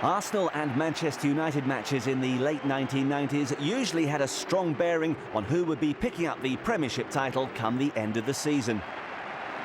Arsenal and Manchester United matches in the late 1990s usually had a strong bearing on who would be picking up the Premiership title come the end of the season.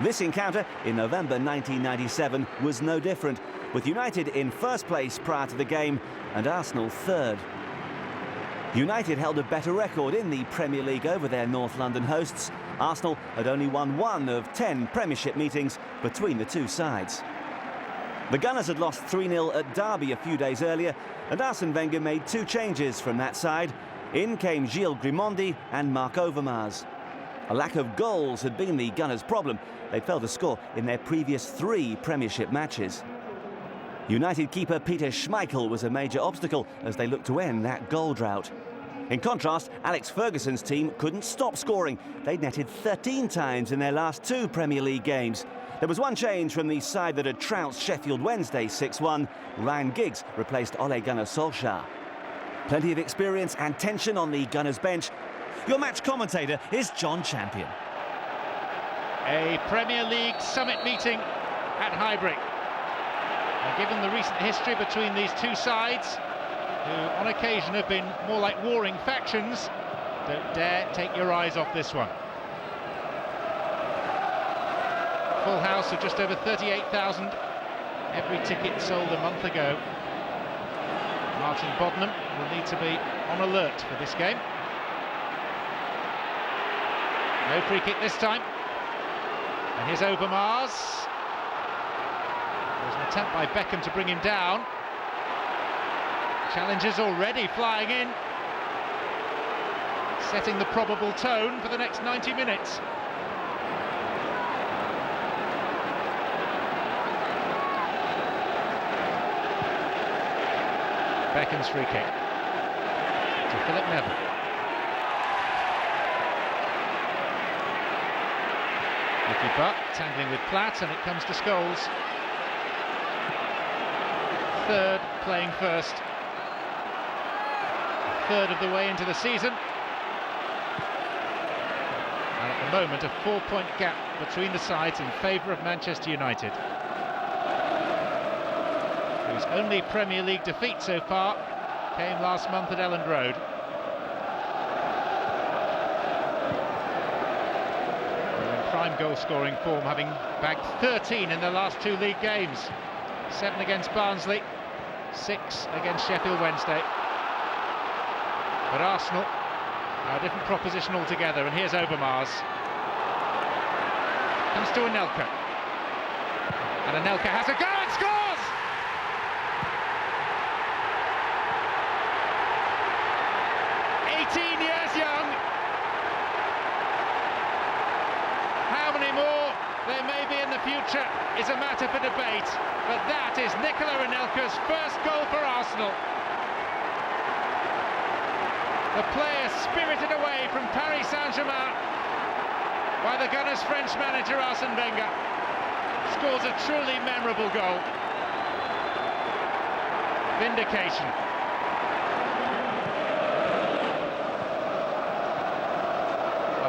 This encounter in November 1997 was no different, with United in first place prior to the game and Arsenal third. United held a better record in the Premier League over their North London hosts. Arsenal had only won 1 of 10 Premiership meetings between the two sides. The Gunners had lost 3-0 at Derby a few days earlier, and Arsene Wenger made 2 changes from that side. In came Gilles Grimondi and Marc Overmars. A lack of goals had been the Gunners' problem. They failed to score in their previous 3 Premiership matches. United keeper Peter Schmeichel was a major obstacle as they looked to end that goal drought. In contrast, Alex Ferguson's team couldn't stop scoring. They'd netted 13 times in their last 2 Premier League games. There was one change from the side that had trounced Sheffield Wednesday 6-1. Ryan Giggs replaced Ole Gunnar Solskjaer. Plenty of experience and tension on the Gunners bench. Your match commentator is John Champion. A Premier League summit meeting at Highbury. And given the recent history between these two sides, who on occasion have been more like warring factions, don't dare take your eyes off this one. Full house of just over 38,000. Every ticket sold a month ago. Martin Bodnam will need to be on alert for this game. No free kick this time. And here's Overmars. There's an attempt by Beckham to bring him down. Challenges already flying in. Setting the probable tone for the next 90 minutes. Beckham's free kick to Philip Neville. Nicky Butt tangling with Platt, and it comes to Scholes. Third playing first. A third of the way into the season. And at the moment, a 4-point gap between the sides in favour of Manchester United, whose only Premier League defeat so far came last month at Elland Road. They're in prime goal-scoring form, having bagged 13 in their last 2 league games. 7 against Barnsley, 6 against Sheffield Wednesday. But Arsenal are a different proposition altogether, and here's Overmars. Comes to Anelka. And Anelka has a go and scores! Young. How many more there may be in the future is a matter for debate, but that is Nicola Anelka's first goal for Arsenal. The player spirited away from Paris Saint-Germain by the Gunners' French manager Arsene Wenger scores a truly memorable goal. Vindication.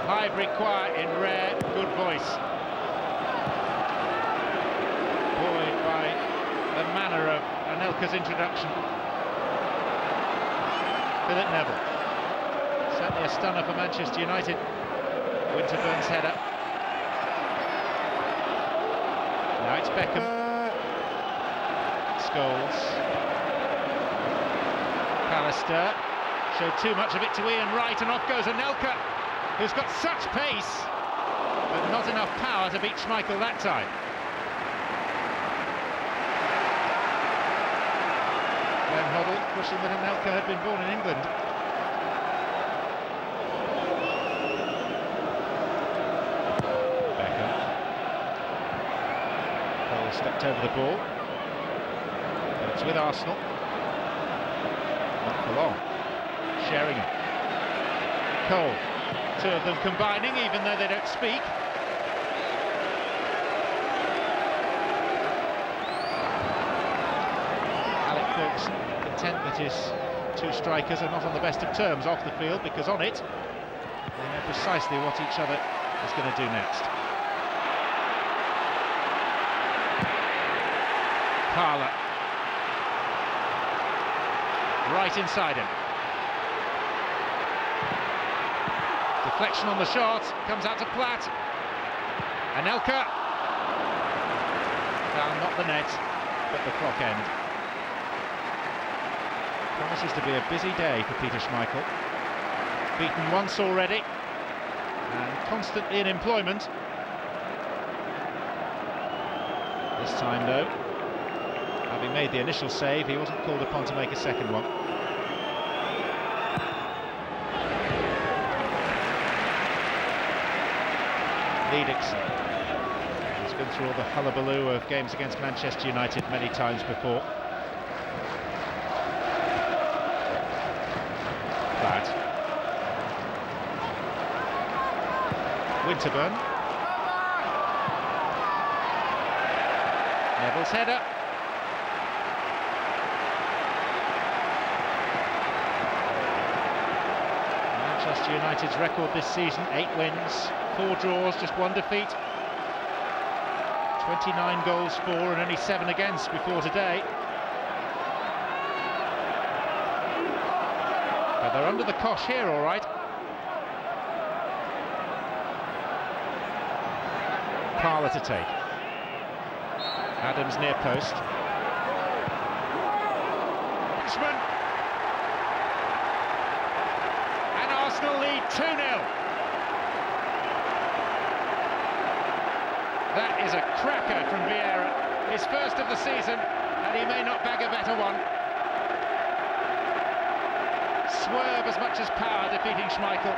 Highbury choir in rare good voice, buoyed by the manner of Anelka's introduction. Philip Neville, certainly a stunner for Manchester United. Winterburn's header. Now it's Beckham. Scholes. Pallister showed too much of it to Ian Wright, and off goes Anelka, who's got such pace, but not enough power to beat Schmeichel that time. Glenn Hoddle wishing that Anelka had been born in England. Beckham. Cole stepped over the ball. And it's with Arsenal. Not for long. Sheringham. Cole. 2 of them combining, even though they don't speak. Alec Ferguson content that his 2 strikers are not on the best of terms off the field, because on it they know precisely what each other is going to do next. Parlour right inside him. Deflection on the shot, comes out to Platt. Anelka. Found not the net, but the clock end. Promises to be a busy day for Peter Schmeichel. Beaten once already, and constantly in employment. This time, though, having made the initial save, he wasn't called upon to make a second one. Lee Dixon. He's been through all the hullabaloo of games against Manchester United many times before. Platt. Winterburn. Neville's header. Manchester United's record this season, 8 wins, 4 draws, just 1 defeat. 29 goals for and only 7 against before today. But they're under the cosh here, all right. Parlour to take. Adams near post. Richmond. And Arsenal lead 2-0. That is a cracker from Vieira. His first of the season, and he may not bag a better one. Swerve as much as power defeating Schmeichel.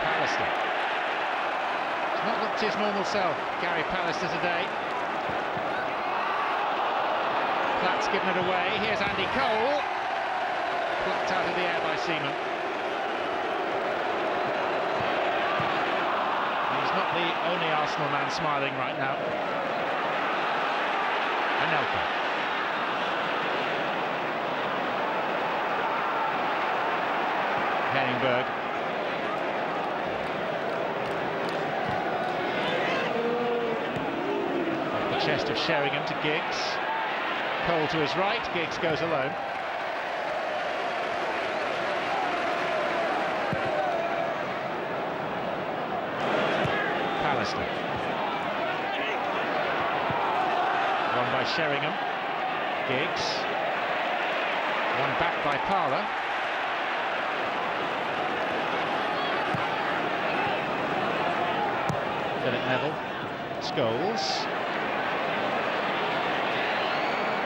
Pallister. He's not looked his normal self, Gary Pallister today. Platt's given it away. Here's Andy Cole. Plucked out of the air by Seaman. He's not the only Arsenal man smiling right now. Anelka. Henningberg. Off the chest of Sheringham to Giggs. Cole to his right, Giggs goes alone. Pallister. One by Sheringham. Giggs. One back by Parlour. Philip Neville. Scholes.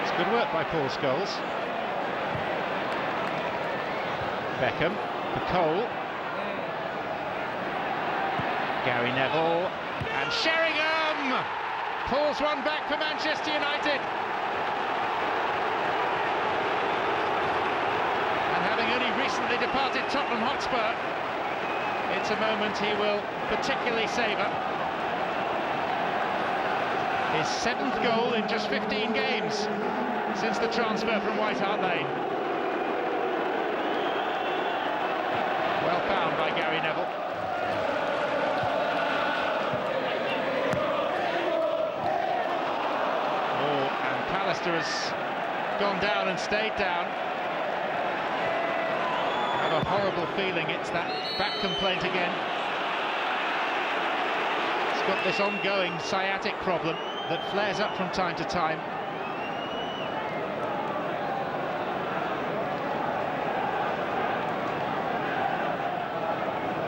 It's good work by Paul Scholes. Beckham for Cole. Gary Neville and Sheringham pulls one back for Manchester United. And having only recently departed Tottenham Hotspur, it's a moment he will particularly savour. His 7th goal in just 15 games since the transfer from White Hart Lane. Well found by Gary Neville. Pallister has gone down and stayed down. I have a horrible feeling it's that back complaint again. He's got this ongoing sciatic problem that flares up from time to time.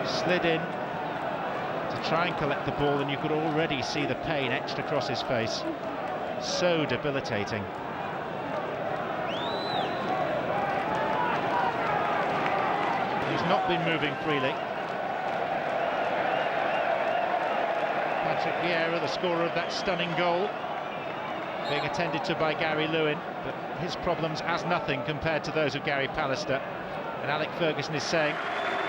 Slid in to try and collect the ball, and you could already see the pain etched across his face. So debilitating. He's not been moving freely. Patrick Vieira, the scorer of that stunning goal, being attended to by Gary Lewin, but his problems as nothing compared to those of Gary Pallister. And Alec Ferguson is saying,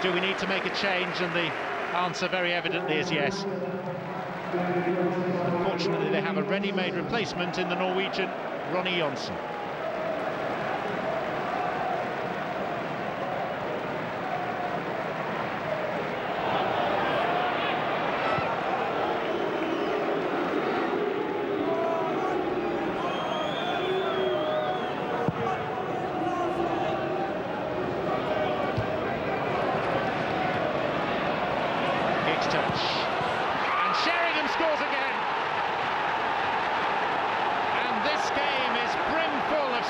do we need to make a change? And the answer very evidently is yes. Unfortunately, they have a ready-made replacement in the Norwegian, Ronny Johnsen.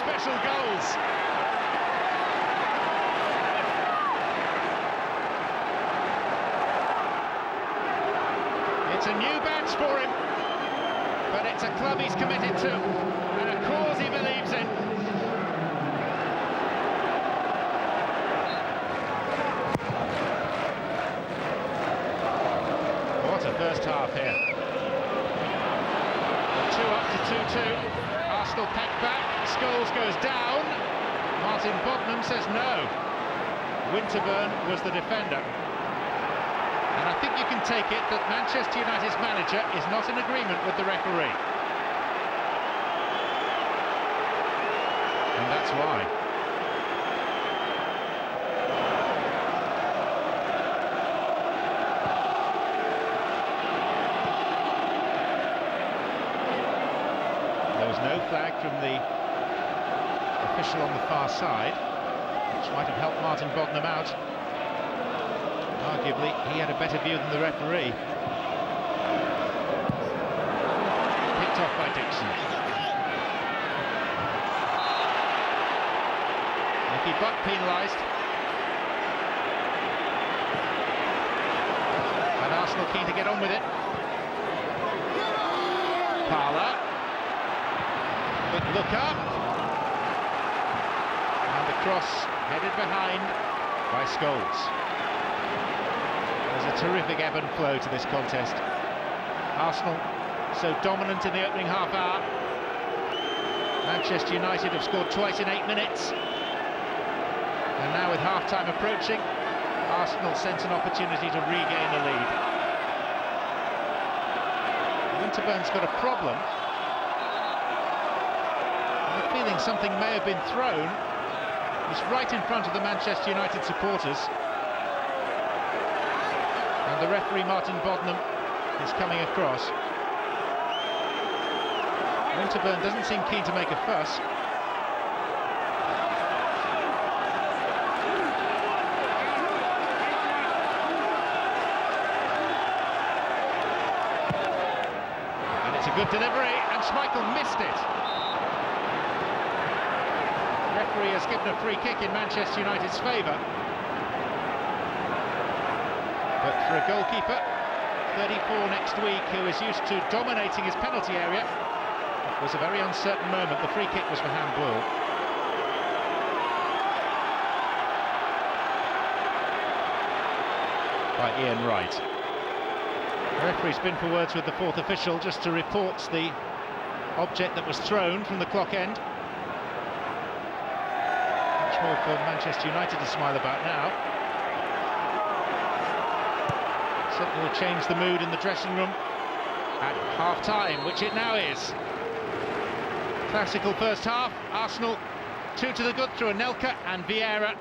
special goals. It's a new badge for him, but it's a club he's committed to and a cause he believes in. What a first half here. 2 up to 2-2. Arsenal packed back. Scholes goes down. Martin Bodnam says no. Winterburn was the defender. And I think you can take it that Manchester United's manager is not in agreement with the referee. And that's why. There was no flag from the official on the far side, which might have helped Martin Bodnam out. Arguably, he had a better view than the referee. Picked off by Dixon. Nicky Butt penalised. And Arsenal keen to get on with it. Parlour. But look up. And the cross headed behind by Scholes. There's a terrific ebb and flow to this contest. Arsenal so dominant in the opening half hour. Manchester United have scored twice in 8 minutes. And now with half-time approaching, Arsenal sense an opportunity to regain the lead. Winterburn's got a problem. I have a feeling something may have been thrown. He's right in front of the Manchester United supporters. And the referee, Martin Bodnam, is coming across. Winterburn doesn't seem keen to make a fuss. And it's a good delivery, and Schmeichel missed it. The referee has given a free kick in Manchester United's favour. But for a goalkeeper, 34 next week, who is used to dominating his penalty area, it was a very uncertain moment. The free kick was for handball. By Ian Wright. The referee's been for words with the fourth official just to report the object that was thrown from the clock end. Much more for Manchester United to smile about now. Certainly will change the mood in the dressing room at half-time, which it now is. Classical first half. Arsenal 2 to the good through Anelka and Vieira.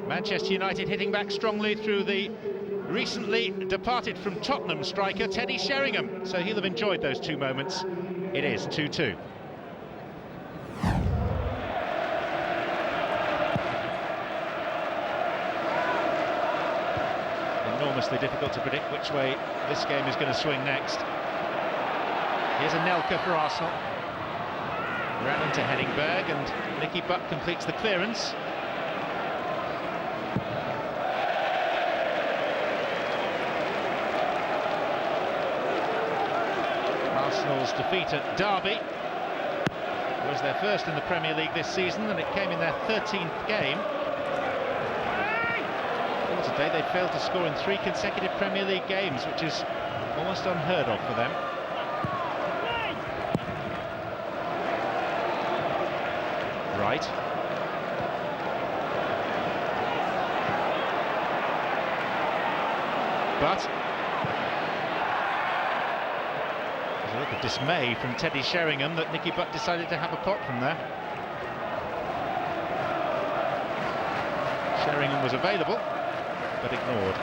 Manchester United hitting back strongly through the recently departed from Tottenham striker Teddy Sheringham. So he'll have enjoyed those 2 moments. It is 2-2. Enormously difficult to predict which way this game is going to swing next. Here's Anelka for Arsenal. Ran into Henningberg, and Nicky Butt completes the clearance. Arsenal's defeat at Derby was their first in the Premier League this season, and it came in their 13th game. Today they failed to score in 3 consecutive Premier League games, which is almost unheard of for them. Right. But there's a look of dismay from Teddy Sheringham that Nicky Butt decided to have a pot from there. Sheringham was available, but ignored.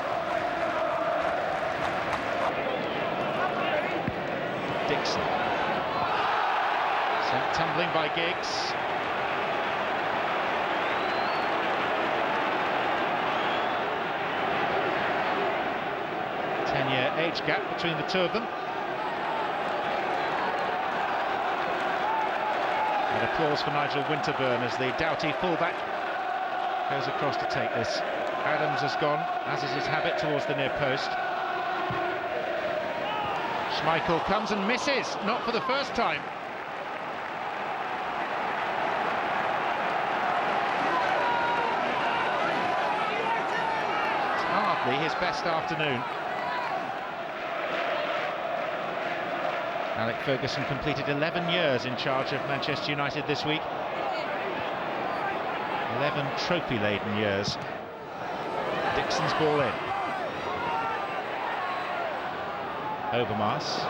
Dixon. Sent tumbling by Giggs. Ten-year age gap between the two of them. And applause for Nigel Winterburn as the Doughty fullback goes across to take this. Adams has gone, as is his habit, towards the near post. Schmeichel comes and misses, not for the first time. It's hardly his best afternoon. Alec Ferguson completed 11 years in charge of Manchester United this week. 11 trophy-laden years. Dixon's ball in. Overmars.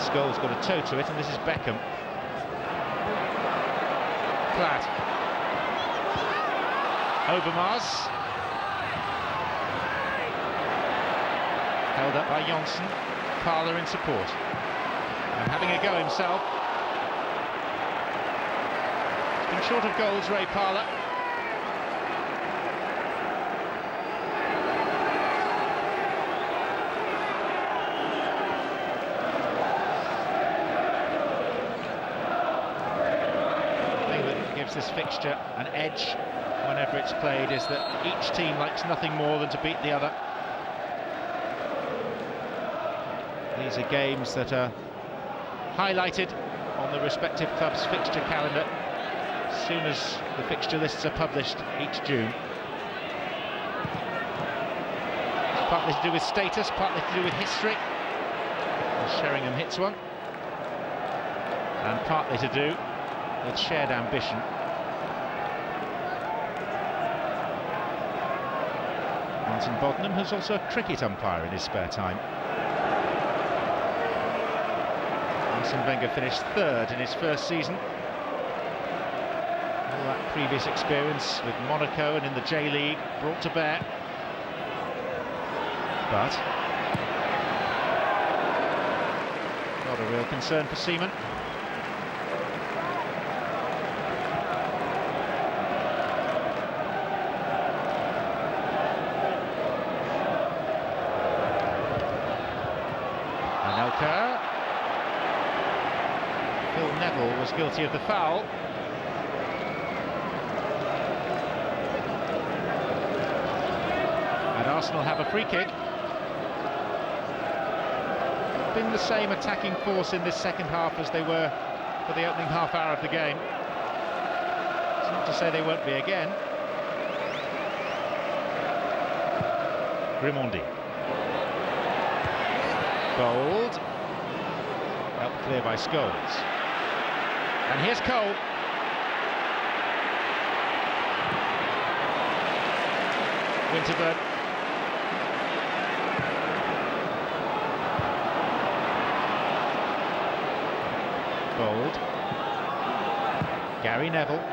Scholes got a toe to it, and this is Beckham. Platt. Overmars. Held up by Johnson. Parler in support. And having a go himself. He's been short of goals, Ray Parler. The thing that gives this fixture an edge whenever it's played is that each team likes nothing more than to beat the other. These are games that are highlighted on the respective club's fixture calendar as soon as the fixture lists are published each June. It's partly to do with status, partly to do with history, as Sheringham hits one, and partly to do with shared ambition. Martin Bodnam, who's also a cricket umpire in his spare time. Arsene Wenger finished third in his first season. All that previous experience with Monaco and in the J-League brought to bear. But not a real concern for Seaman. Anelka. Phil Neville was guilty of the foul. And Arsenal have a free kick. Been the same attacking force in this second half as they were for the opening half hour of the game. It's not to say they won't be again. Grimondi. Bold. Helped clear by Scholes. And here's Cole. Winterburn. Bold. Gary Neville.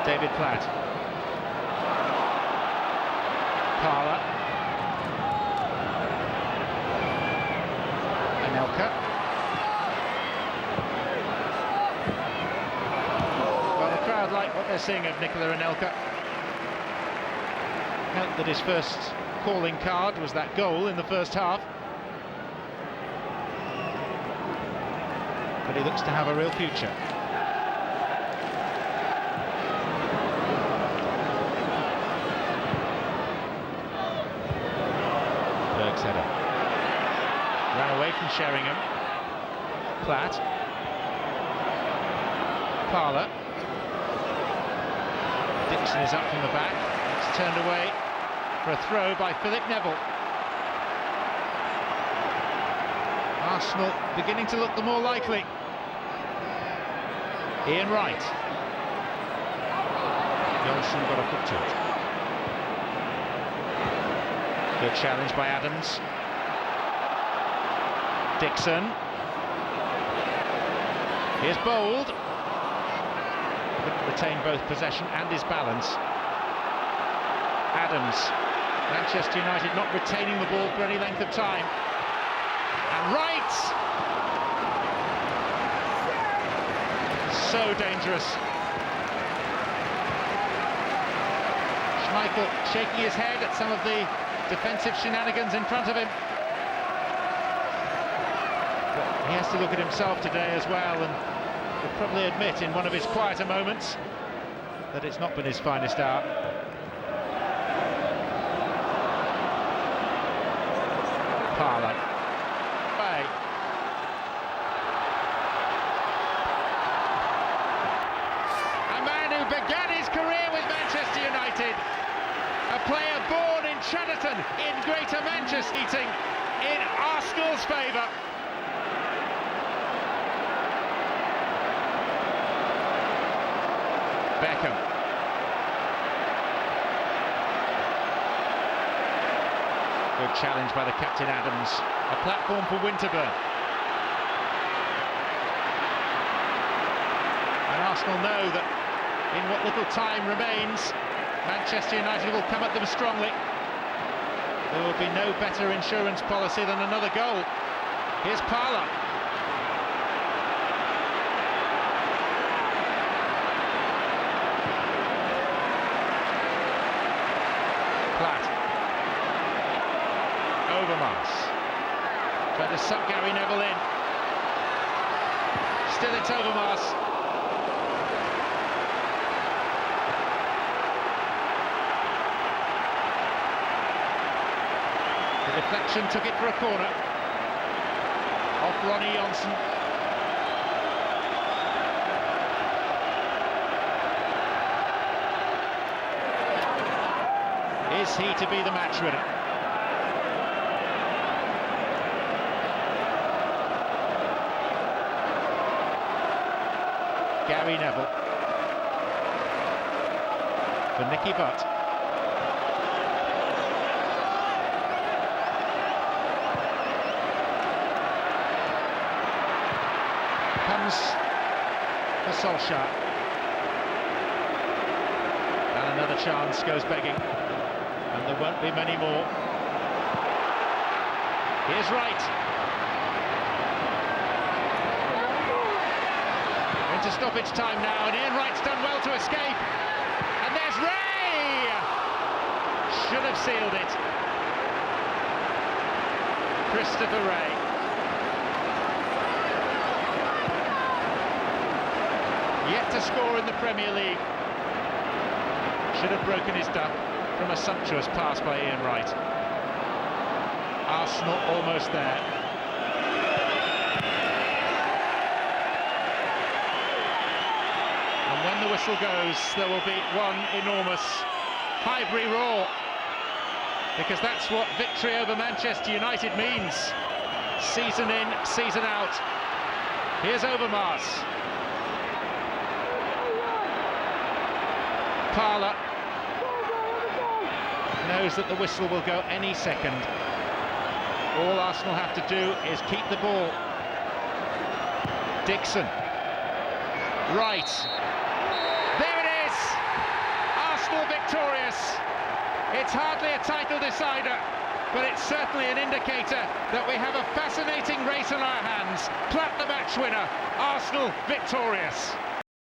David Platt. Parler. Anelka. Well, the crowd like what they're seeing of Nicola Anelka. Helped that his first calling card was that goal in the first half. But he looks to have a real future. Berg's header. Ran away from Sheringham. Platt. Parler. Dixon is up from the back. It's turned away for a throw by Philip Neville. Arsenal beginning to look the more likely. Ian Wright. Johnson got a foot to it. Good challenge by Adams. Dixon. Here's Bold. Couldn't retain both possession and his balance. Adams. Manchester United not retaining the ball for any length of time. And Wright! So dangerous. Schmeichel shaking his head at some of the defensive shenanigans in front of him. But He has to look at himself today as well, and would probably admit in one of his quieter moments that it's not been his finest hour. Parlour. A man who began his career with Manchester United, a player born in Chadderton in Greater Manchester, eating in Arsenal's favour. Beckham. Good challenge by the captain Adams. A platform for Winterburn. And Arsenal know that in what little time remains, Manchester United will come at them strongly. There will be no better insurance policy than another goal. Here's Parlour. Platt. Overmars. Trying to suck Gary Neville in. Still it's Overmars. The deflection took it for a corner. Off Ronnie Johnson. Is he to be the match winner? Gary Neville for Nicky Butt. Comes for Solskjaer. And another chance goes begging. And there won't be many more. Here's Wright. Into stoppage time now, and Ian Wright's done well to escape. And there's Ray! Should have sealed it. Christopher Ray. Yet to score in the Premier League. Should have broken his duck from a sumptuous pass by Ian Wright. Arsenal almost there. And when the whistle goes, there will be one enormous Highbury roar, because that's what victory over Manchester United means. Season in, season out. Here's Overmars. Parlour knows that the whistle will go any second. All Arsenal have to do is keep the ball. Dixon. Right. There it is! Arsenal victorious. It's hardly a title decider, but it's certainly an indicator that we have a fascinating race on our hands. Platt the match winner, Arsenal victorious.